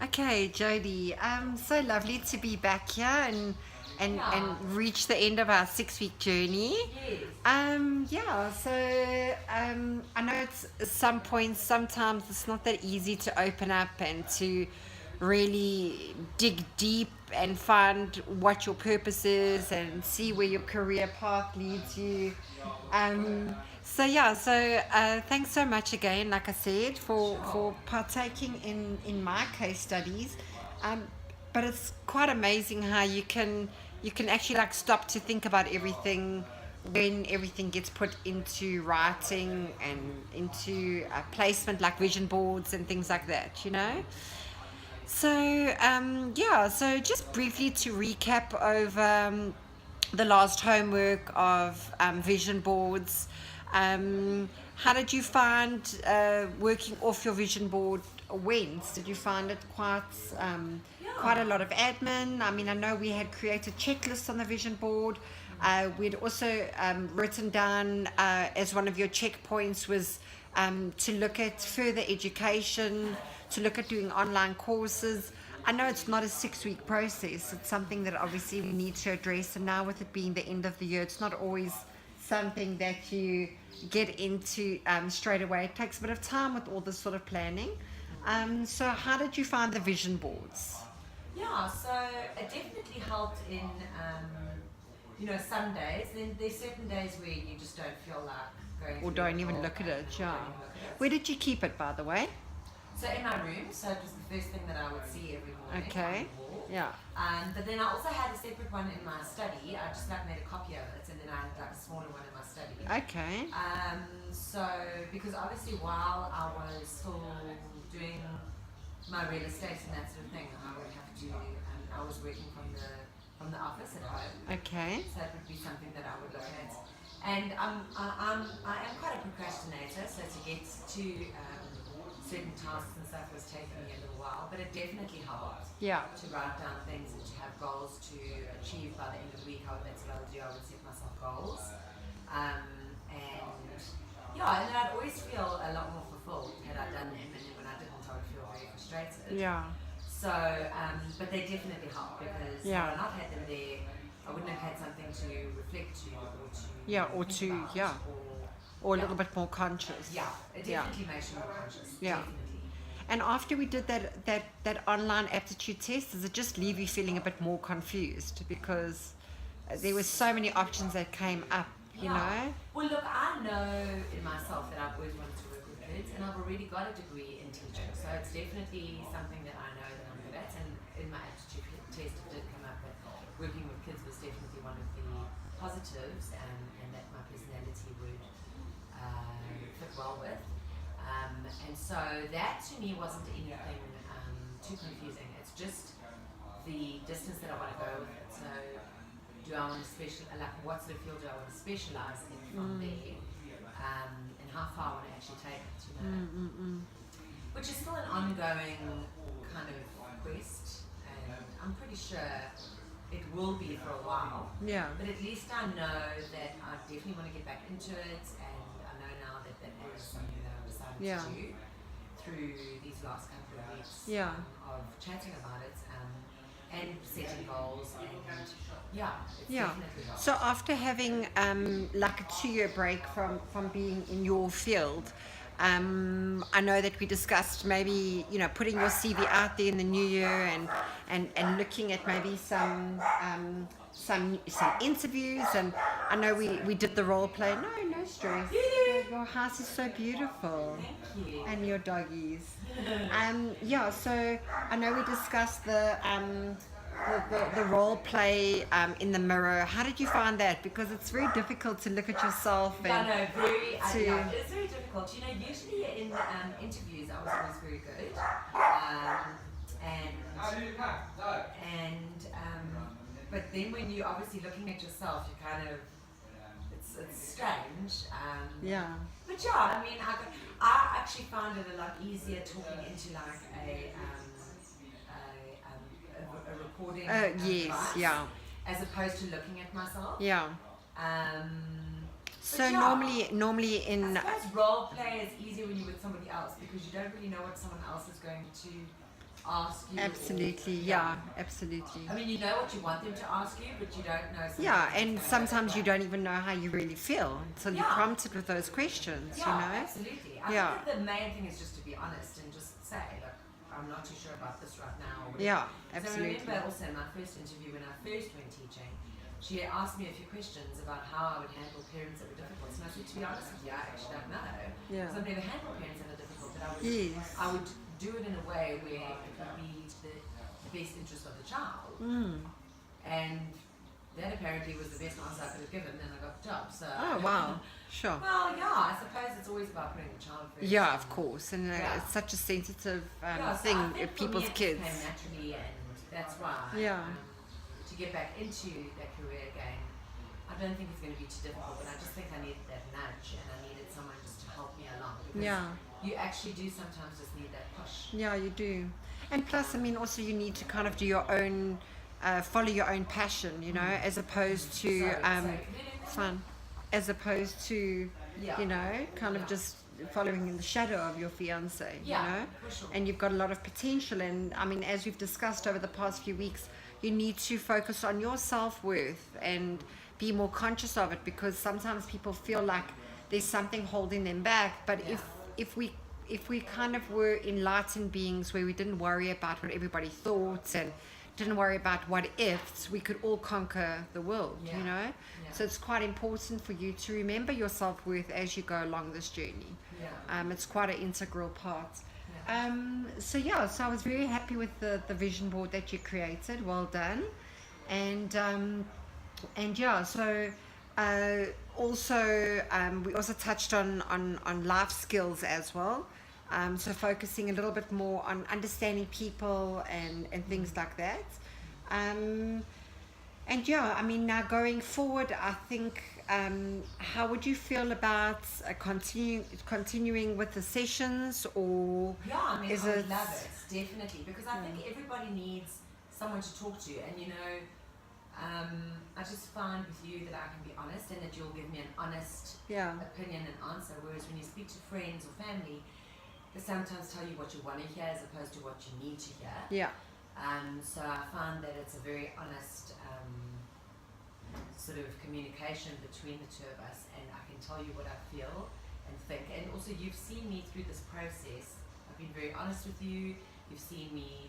Okay, Jodi. So lovely to be back here and Yeah. reach the end of our 6 week journey. Yes. Yeah. So I know it's some points. Sometimes it's not that easy to open up and to really dig deep and find what your purpose is and see where your career path leads you. Thanks so much again, like I said, Sure. for partaking in my case studies. Um, but it's quite amazing how you can actually like stop to think about everything when everything gets put into writing and into placement like vision boards and things like that, you know. So just briefly to recap over the last homework of vision boards. How did you find working off your vision board went? Did you find it quite a Yeah. lot of admin? I mean, I know we had created checklists on the vision board. We'd also written down as one of your checkpoints was to look at further education, to look at doing online courses. I know it's not a 6 week process. It's something that obviously we need to address. And now, with it being the end of the year, it's not always something that you get into straight away. It takes a bit of time with all this sort of planning. So, how did you find the vision boards? Yeah, so it definitely helped in, some days. Then there's certain days where you just don't feel like going Or through don't it even all look at and it, yeah. don't even look at Where it. did you keep it, by the way? So in my room, so it was the first thing that I would see every morning on Okay, the wall. yeah. But then I also had a separate one in my study. I just like made a copy of it, and then I had like a smaller one in my study. Okay, So because obviously while I was still doing my real estate and that sort of thing, I would have to. I was working from the office at home, okay, so that would be something that I would look at. And I am quite a procrastinator, so to get to certain tasks and stuff was taking me a little while, but it definitely helped yeah, to write down things and to have goals to achieve by the end of the week. That's what I would do. I would set myself goals. And yeah, and then I'd always feel a lot more fulfilled had I done them, and then when I didn't, I would feel very frustrated. yeah, So, but they definitely help because yeah, had I not had them there, I wouldn't have had something to reflect to or to yeah, or think to, about yeah, or or a yeah, little bit more conscious. yeah, it Yeah, definitely makes you more conscious. yeah. Definitely. And after we did that online aptitude test, does it just leave you feeling a bit more confused because there were so many options that came up, you Yeah. know? Well, look, I know in myself that I've always wanted to work with kids, and I've already got a degree in teaching, so it's definitely something that I know that I'm good at. And in my aptitude test, it did come up that working with kids was definitely one of the positives, and that my personality would fit well with. And so that to me wasn't anything too confusing. It's just the distance that I want to go with it. So do I want to what sort of field do I want to specialize in from there, and how far I want to actually take it, which is still an ongoing kind of quest, and I'm pretty sure it will be for a while, Yeah, but at least I know that I definitely want to get back into it, and I know now that that is something that I've decided yeah, to do through these last couple of weeks yeah. of chatting about it, and setting goals, and yeah, it's Yeah. definitely So helped. after having like a 2 year break from being in your field, I know that we discussed maybe putting your CV out there in the new year and looking at maybe some interviews, and I know we did the role play. No stress. Your house is so beautiful, Thank you. and your doggies. Yeah, so I know we discussed the role play in the mirror. How did you find that? Because it's very difficult to look at yourself Yeah, and no, very. to Yeah, it's very difficult. Usually in interviews, I was always very good, and but then when you're obviously looking at yourself, you kind of it's strange. yeah, But yeah, I mean, I actually found it a lot easier talking into like a recording yes, device yeah, as opposed to looking at myself. yeah. Um, but So yeah, normally I in suppose role play is easier when you're with somebody else because you don't really know what someone else is going to ask you. Absolutely, absolutely. I mean, you know what you want them to ask you, but you don't know. Yeah, and sometimes you don't even know how you really feel until you're Yeah. prompted with those questions, Yeah, you know? absolutely. I Yeah. think that the main thing is just to be honest and just say, look, I'm not too sure about this right now. Or whatever. Yeah, So I absolutely. remember also in my first interview when I first went teaching, she asked me a few questions about how I would handle parents that were difficult. And I said, to be honest with you, I actually don't know. Yeah. So I've never handled parents that are difficult, but Yes. I would do it in a way where it would be to the best interest of the child. And that apparently was the best answer I could have given, and I got the job. So. Oh, wow. Sure. Well, yeah, I suppose it's always about putting the child first. Yeah, of course. And Yeah. it's such a sensitive Yeah, so thing I think of for people's me it kids. just came naturally, and that's why. Yeah. To get back into that career again, I don't think it's going to be too difficult, but I just think I needed that nudge, and I needed someone just to help me along. Because Yeah. you actually do sometimes just need that push. Yeah, you do. And plus, I mean, also you need to kind of do your own, follow your own passion, you know, as opposed to, fun, as opposed to, Yeah. you know, kind of just following in the shadow of your fiance, Yeah, you know, for sure. and you've got a lot of potential. And I mean, as we've discussed over the past few weeks, you need to focus on your self-worth and be more conscious of it, because sometimes people feel like there's something holding them back. But Yeah. if we kind of were enlightened beings where we didn't worry about what everybody thought and didn't worry about what ifs, we could all conquer the world, Yeah. you know? Yeah. So it's quite important for you to remember your self-worth as you go along this journey. Yeah. It's quite an integral part. Yeah. So I was very happy with the vision board that you created. Well done. And yeah, so also we also touched on life skills as well. So focusing a little bit more on understanding people and things like that. And yeah, I mean, now going forward, I think, how would you feel about continuing with the sessions, or Yeah, I mean, is I would it? love it, definitely, because I think everybody needs someone to talk to, and you know, I just find with you that I can be honest, and that you'll give me an honest Yeah, opinion and answer, whereas when you speak to friends or family, they sometimes tell you what you want to hear as opposed to what you need to hear. yeah, So I find that it's a very honest sort of communication between the two of us, and I can tell you what I feel and think. And also, you've seen me through this process. I've been very honest with you. You've seen me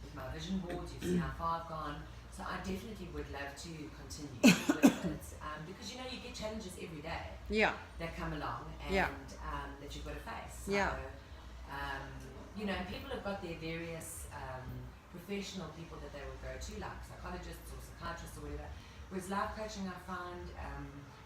with my vision board. You've seen how far I've gone. So I definitely would love to continue with it, because you know you get challenges every day yeah, that come along, and Yeah. that you've got to face. So, Yeah. you know, people have got their various professional people that they will go to, like psychologists or psychiatrists or whatever. Whereas life coaching, I find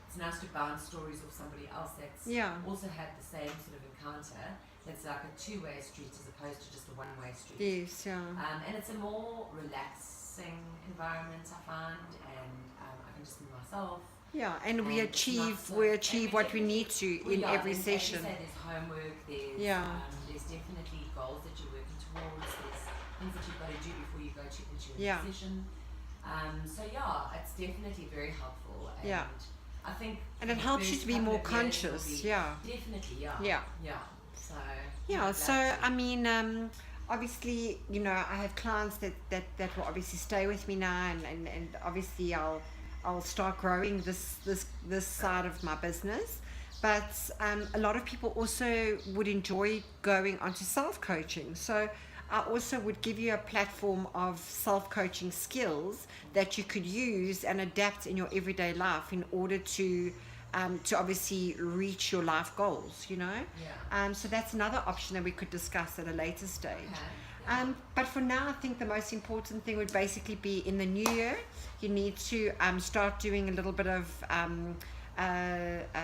it's nice to bounce stories off somebody else that's Yeah. also had the same sort of encounter. It's like a two-way street as opposed to just a one-way street. yes, yeah, And it's a more relaxing environment, I find, and I can just be myself. yeah. And we And it's achieve not so- we and achieve we what we need to in yeah, every and session. As you say, there's homework, there's, Yeah. there's definitely goals that you're working towards, there's things that you've got to do before you go into a Yeah. session. So yeah, it's definitely very helpful, and Yeah. I think And it the helps you first to be couple more of years will conscious, be- yeah. Definitely, yeah. Yeah. Yeah. So Yeah, I'd so love to. I mean, obviously, you know, I have clients that will obviously stay with me now, and obviously I'll start growing this side of my business. But a lot of people also would enjoy going onto self-coaching. So I also would give you a platform of self-coaching skills that you could use and adapt in your everyday life in order to obviously reach your life goals, you know? Yeah. So that's another option that we could discuss at a later stage. Okay. But for now, I think the most important thing would basically be in the new year, you need to start doing a little bit of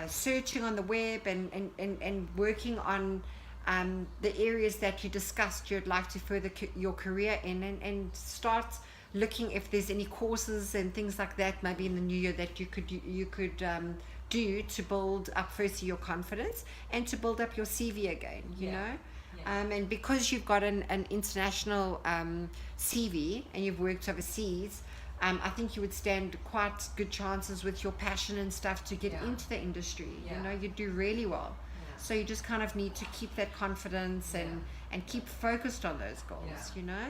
searching on the web and working on the areas that you discussed you'd like to further your career in, and start looking if there's any courses and things like that maybe in the new year that you could do to build up firstly your confidence and to build up your CV again, you Yeah. know. Yeah. And because you've got an international CV and you've worked overseas, I think you would stand quite good chances with your passion and stuff to get Yeah. into the industry. Yeah. You know, you do really well. Yeah. So you just kind of need to keep that confidence and keep focused on those goals, Yeah. you know.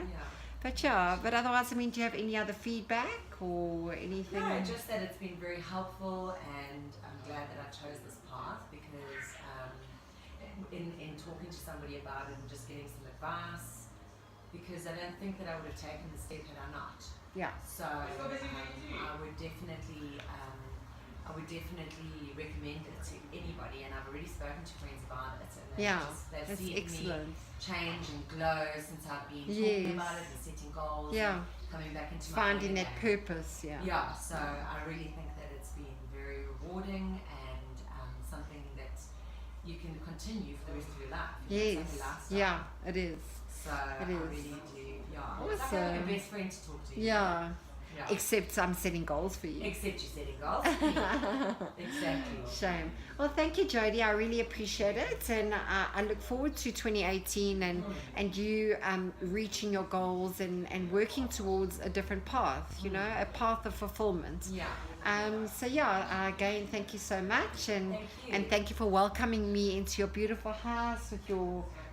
Yeah. But otherwise, I mean, do you have any other feedback or anything? No, just that it's been very helpful, and I'm glad that I chose this path because in talking to somebody about it and just getting some advice, because I don't think that I would have taken the step had I not. Yeah. So I would definitely recommend it to anybody, and I've already spoken to friends about it, and they've that's seen excellent. me change and glow since I've been talking Yes. about it and setting goals Yeah. and coming back into my Finding own that again. purpose, yeah. Yeah, so I really think that it's been very rewarding and something that you can continue for the rest of your life. You know, Yes. it's like a lifestyle. Yeah, it is. So It I is. really do, yeah. It's like having Awesome. a best friend to talk to. Yeah. Yeah. Except I'm setting goals for you. Except you're setting goals. Exactly. Shame. Well, thank you, Jodi. I really appreciate it, and I look forward to 2018 and you reaching your goals and working towards a different path. You know, a path of fulfillment. Yeah. So yeah, again, thank you so much, and Thank you. and thank you for welcoming me into your beautiful house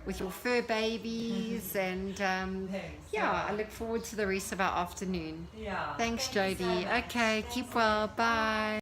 with your fur babies, and Thanks. yeah, I look forward to the rest of our afternoon. Yeah. Thanks, Thank you Jodi. so much. Okay, Thanks. keep well. Bye.